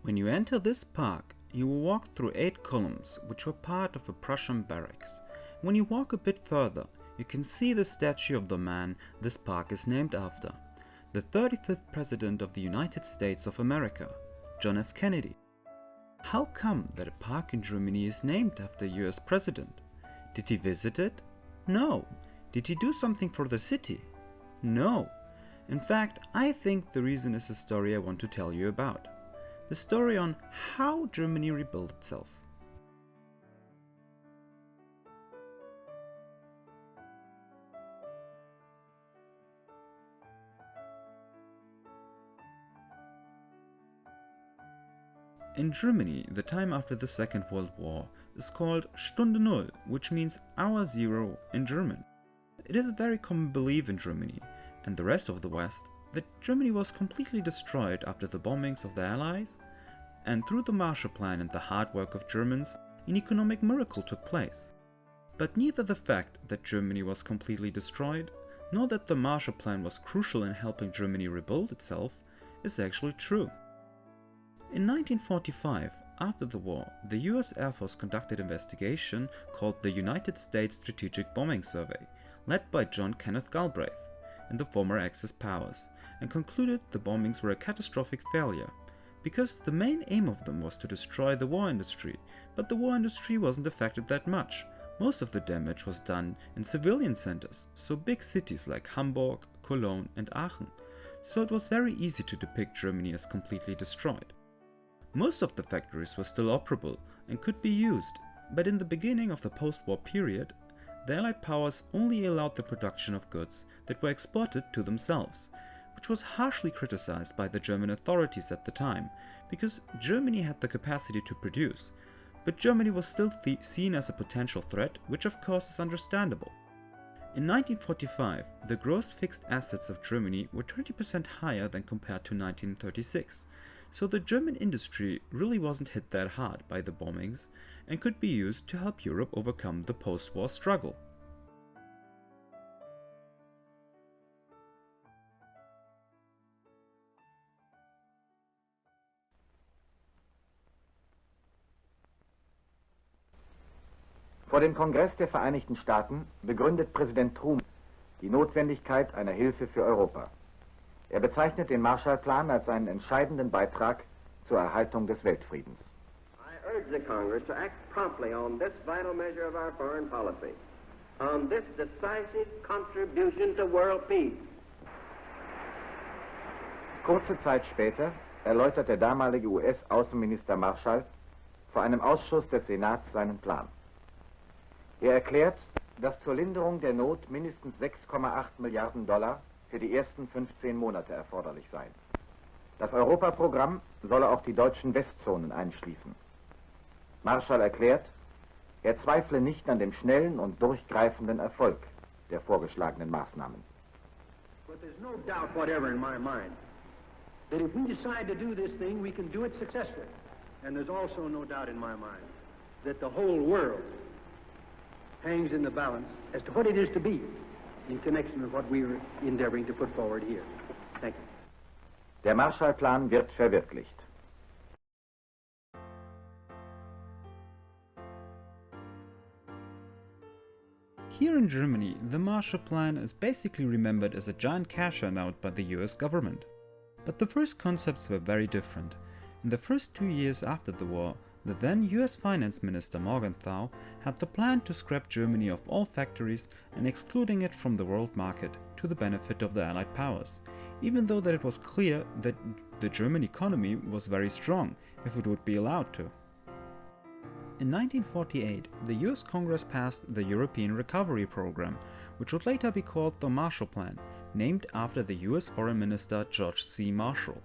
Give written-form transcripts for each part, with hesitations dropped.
When you enter this park, you will walk through 8 columns which were part of a Prussian barracks. When you walk a bit further, you can see the statue of the man this park is named after, the 35th President of the United States of America, John F. Kennedy. How come that a park in Germany is named after a US president? Did he visit it? No. Did he do something for the city? No. In fact, I think the reason is a story I want to tell you about. The story on how Germany rebuilt itself. In Germany, the time after the Second World War is called Stunde Null, which means hour zero in German. It is a very common belief in Germany and the rest of the West that Germany was completely destroyed after the bombings of the Allies, and through the Marshall Plan and the hard work of Germans, an economic miracle took place. But neither the fact that Germany was completely destroyed, nor that the Marshall Plan was crucial in helping Germany rebuild itself, is actually true. In 1945, after the war, the US Air Force conducted an investigation called the United States Strategic Bombing Survey, led by John Kenneth Galbraith and the former Axis powers, and concluded the bombings were a catastrophic failure, because the main aim of them was to destroy the war industry, but the war industry wasn't affected that much. Most of the damage was done in civilian centers, so big cities like Hamburg, Cologne and Aachen, so it was very easy to depict Germany as completely destroyed. Most of the factories were still operable and could be used, but in the beginning of the post-war period, the Allied powers only allowed the production of goods that were exported to themselves, which was harshly criticized by the German authorities at the time, because Germany had the capacity to produce, but Germany was still seen as a potential threat, which of course is understandable. In 1945, the gross fixed assets of Germany were 20% higher than compared to 1936, so the German industry really wasn't hit that hard by the bombings and could be used to help Europe overcome the post-war struggle. Vor dem Kongress der Vereinigten Staaten begründet Präsident Truman die Notwendigkeit einer Hilfe für Europa. Er bezeichnet den Marshallplan als einen entscheidenden Beitrag zur Erhaltung des Weltfriedens. I urge the Congress to act promptly on this vital measure of our foreign policy, on this decisive contribution to world peace. Kurze Zeit später erläutert der damalige US-Außenminister Marshall vor einem Ausschuss des Senats seinen Plan. Er erklärt, dass zur Linderung der Not mindestens 6,8 Milliarden Dollar für die ersten 15 Monate erforderlich seien. Das Europaprogramm solle auch die deutschen Westzonen einschließen. Marshall erklärt, er zweifle nicht an dem schnellen und durchgreifenden Erfolg der vorgeschlagenen Maßnahmen. But there's no doubt whatever in my mind that if we decide to do this thing, we can do it successfully. And there's also no doubt in my mind that the whole world hangs in the balance as to what it is to be in connection with what we are endeavoring to put forward here. Thank you. Der Marshallplan wird verwirklicht. Here in Germany, the Marshall Plan is basically remembered as a giant cash handout by the US government. But the first concepts were very different. In the first 2 years after the war, the then US Finance Minister Morgenthau had the plan to scrap Germany of all factories and excluding it from the world market to the benefit of the Allied powers, even though that it was clear that the German economy was very strong if it would be allowed to. In 1948, the US Congress passed the European Recovery Program, which would later be called the Marshall Plan, named after the US Foreign Minister George C. Marshall.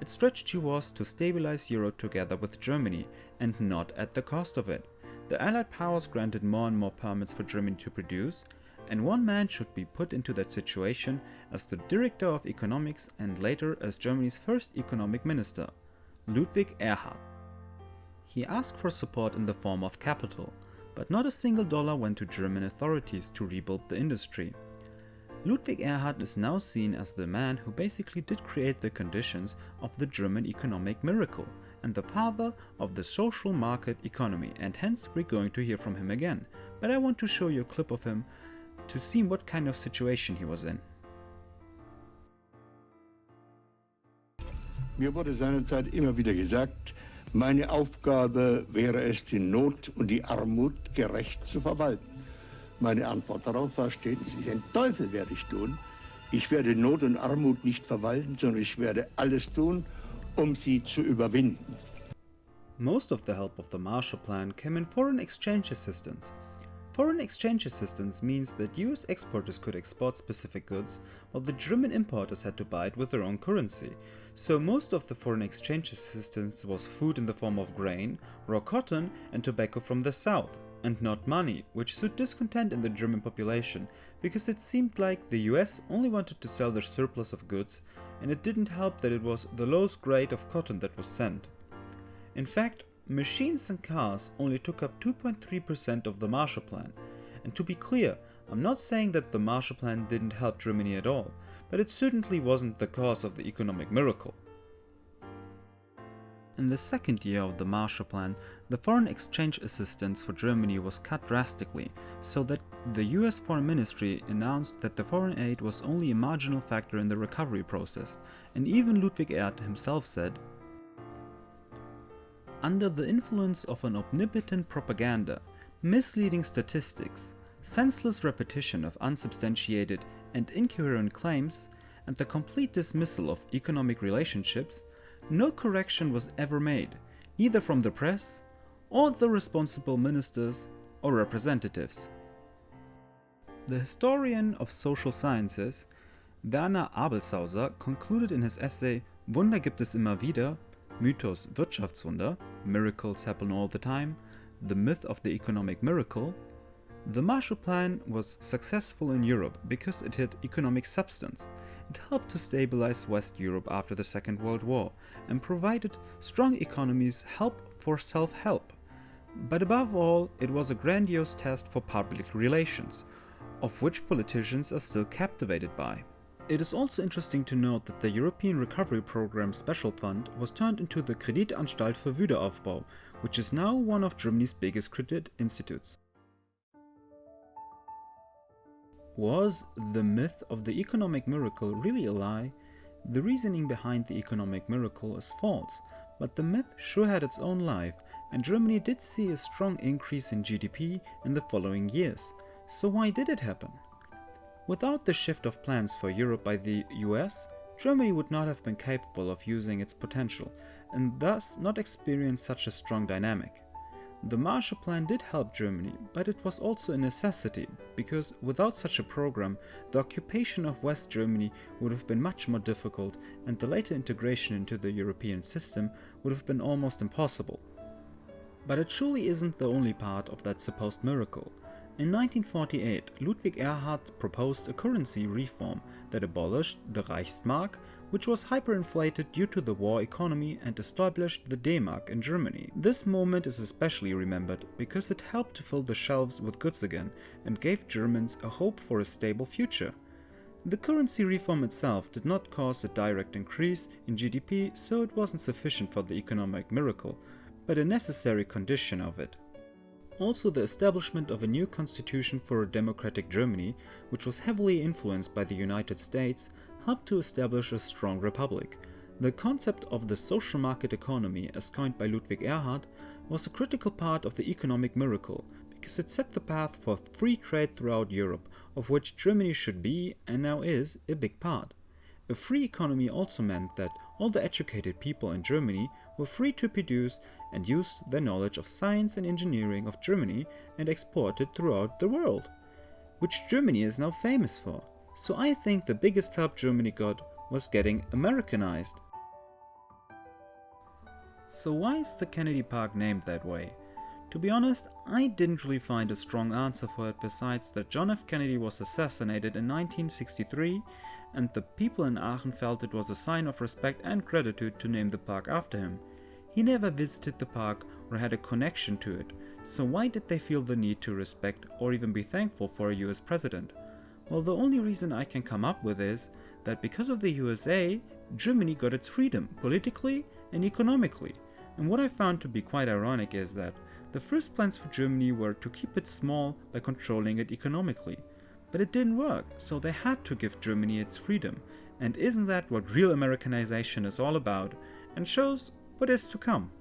Its strategy was to stabilize Europe together with Germany, and not at the cost of it. The Allied powers granted more and more permits for Germany to produce, and one man should be put into that situation as the Director of Economics and later as Germany's first economic minister, Ludwig Erhard. He asked for support in the form of capital, but not a single dollar went to German authorities to rebuild the industry. Ludwig Erhard is now seen as the man who basically did create the conditions of the German economic miracle and the father of the social market economy, and hence we're going to hear from him again. But I want to show you a clip of him to see what kind of situation he was in. Mir wurde seinerzeit immer wieder gesagt, meine Aufgabe wäre es, die Not und die Armut gerecht zu verwalten. Meine Antwort darauf war stets, den Teufel werde ich tun. Ich werde Not und Armut nicht verwalten, sondern ich werde alles tun, sie zu überwinden. Most of the help of the Marshall Plan came in foreign exchange assistance. Foreign exchange assistance means that US exporters could export specific goods, while the German importers had to buy it with their own currency. So most of the foreign exchange assistance was food in the form of grain, raw cotton and tobacco from the south, and not money, which sowed discontent in the German population, because it seemed like the US only wanted to sell their surplus of goods, and it didn't help that it was the lowest grade of cotton that was sent. In fact, machines and cars only took up 2.3% of the Marshall Plan. And to be clear, I'm not saying that the Marshall Plan didn't help Germany at all, but it certainly wasn't the cause of the economic miracle. In the second year of the Marshall Plan, the foreign exchange assistance for Germany was cut drastically, so that the US Foreign Ministry announced that the foreign aid was only a marginal factor in the recovery process, and even Ludwig Erhard himself said, "Under the influence of an omnipotent propaganda, misleading statistics, senseless repetition of unsubstantiated and incoherent claims, and the complete dismissal of economic relationships, no correction was ever made, neither from the press or the responsible ministers or representatives." The historian of social sciences, Werner Abelshauser, concluded in his essay Wunder gibt es immer wieder, Mythos Wirtschaftswunder, Miracles Happen All the Time, The Myth of the Economic Miracle, the Marshall Plan was successful in Europe because it had economic substance. It helped to stabilize West Europe after the Second World War and provided strong economies help for self-help. But above all, it was a grandiose test for public relations, of which politicians are still captivated by. It is also interesting to note that the European Recovery Program Special Fund was turned into the Kreditanstalt für Wiederaufbau, which is now one of Germany's biggest credit institutes. Was the myth of the economic miracle really a lie? The reasoning behind the economic miracle is false, but the myth sure had its own life, and Germany did see a strong increase in GDP in the following years. So why did it happen? Without the shift of plans for Europe by the US, Germany would not have been capable of using its potential, and thus not experience such a strong dynamic. The Marshall Plan did help Germany, but it was also a necessity, because without such a program, the occupation of West Germany would have been much more difficult, and the later integration into the European system would have been almost impossible. But it surely isn't the only part of that supposed miracle. In 1948, Ludwig Erhard proposed a currency reform that abolished the Reichsmark, which was hyperinflated due to the war economy, and established the D-Mark in Germany. This moment is especially remembered because it helped to fill the shelves with goods again and gave Germans a hope for a stable future. The currency reform itself did not cause a direct increase in GDP, so it wasn't sufficient for the economic miracle, but a necessary condition of it. Also, the establishment of a new constitution for a democratic Germany, which was heavily influenced by the United States, helped to establish a strong republic. The concept of the social market economy, as coined by Ludwig Erhard, was a critical part of the economic miracle, because it set the path for free trade throughout Europe, of which Germany should be, and now is, a big part. A free economy also meant that all the educated people in Germany were free to produce and use their knowledge of science and engineering of Germany and export it throughout the world, which Germany is now famous for. So I think the biggest help Germany got was getting Americanized. So why is the Kennedy Park named that way? To be honest, I didn't really find a strong answer for it besides that John F. Kennedy was assassinated in 1963 and the people in Aachen felt it was a sign of respect and gratitude to name the park after him. He never visited the park or had a connection to it, so why did they feel the need to respect or even be thankful for a US president? Well, the only reason I can come up with is that because of the USA, Germany got its freedom politically and economically. And what I found to be quite ironic is that the first plans for Germany were to keep it small by controlling it economically. But it didn't work, so they had to give Germany its freedom. And isn't that what real Americanization is all about, and shows what is to come?